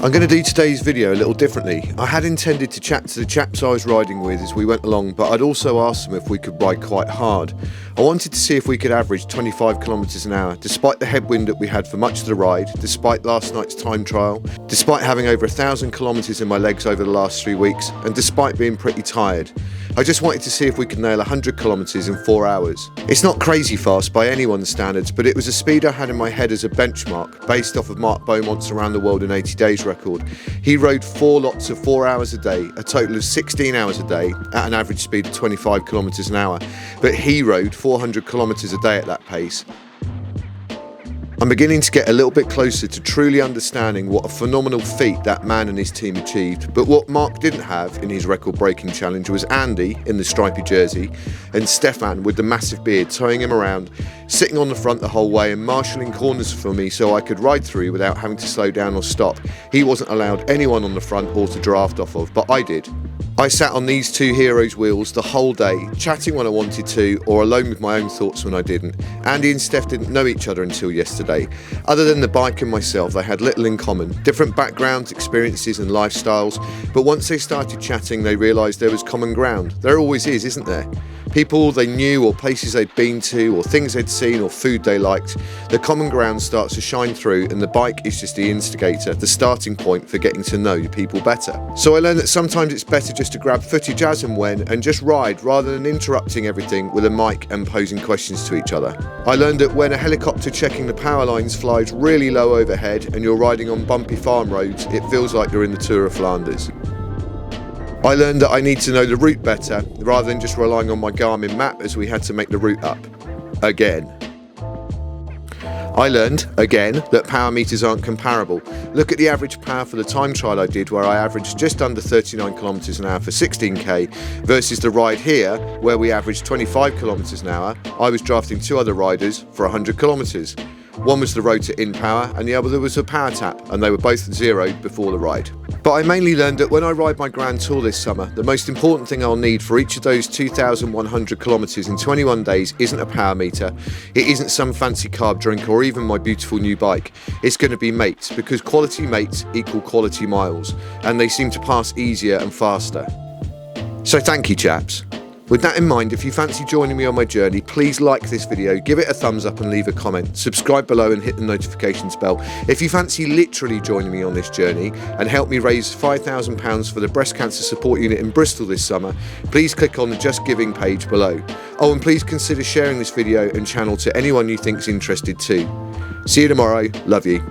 I'm going to do today's video a little differently. I had intended to chat to the chaps I was riding with as we went along, but I'd also asked them if we could ride quite hard. I wanted to see if we could average 25 kilometers an hour, despite the headwind that we had for much of the ride, despite last night's time trial, despite having over 1,000 kilometers in my legs over the last 3 weeks, and despite being pretty tired. I just wanted to see if we could nail 100 kilometers in 4 hours. It's not crazy fast by anyone's standards, but it was a speed I had in my head as a benchmark, based off of Mark Beaumont's Around the World in 80 Days record. He rode 4 lots of 4 hours a day, a total of 16 hours a day, at an average speed of 25 kilometers an hour. But he rode 400 kilometers a day at that pace. I'm beginning to get a little bit closer to truly understanding what a phenomenal feat that man and his team achieved. But what Mark didn't have in his record-breaking challenge was Andy in the stripy jersey and Stefan with the massive beard towing him around, sitting on the front the whole way and marshalling corners for me so I could ride through without having to slow down or stop. He wasn't allowed anyone on the front or to draft off of, but I did. I sat on these two heroes' wheels the whole day, chatting when I wanted to, or alone with my own thoughts when I didn't. Andy and Steph didn't know each other until yesterday. Other than the bike and myself, they had little in common, different backgrounds, experiences and lifestyles, but once they started chatting, they realised there was common ground. There always is, isn't there? People they knew, or places they'd been to, or things they'd seen, or food they liked. The common ground starts to shine through, and the bike is just the instigator, the starting point for getting to know people better. So I learned that sometimes it's better just to grab footage as and when, and just ride, rather than interrupting everything with a mic and posing questions to each other. I learned that when a helicopter checking the power lines flies really low overhead, and you're riding on bumpy farm roads, it feels like you're in the Tour of Flanders. I learned that I need to know the route better, rather than just relying on my Garmin map as we had to make the route up. Again. I learned, again, that power meters aren't comparable. Look at the average power for the time trial I did, where I averaged just under 39 kilometers an hour for 16k, versus the ride here, where we averaged 25 kilometers an hour. I was drafting 2 other riders for 100 kilometers. One was the rotor in power and the other was a power tap, and they were both zeroed before the ride. But I mainly learned that when I ride my Grand Tour this summer, the most important thing I'll need for each of those 2,100 kilometers in 21 days isn't a power meter, it isn't some fancy carb drink or even my beautiful new bike. It's going to be mates, because quality mates equal quality miles, and they seem to pass easier and faster. So thank you, chaps. With that in mind, if you fancy joining me on my journey, please like this video, give it a thumbs up and leave a comment. Subscribe below and hit the notifications bell. If you fancy literally joining me on this journey and help me raise £5,000 for the breast cancer support unit in Bristol this summer, please click on the Just Giving page below. Oh, and please consider sharing this video and channel to anyone you think's interested too. See you tomorrow. Love you.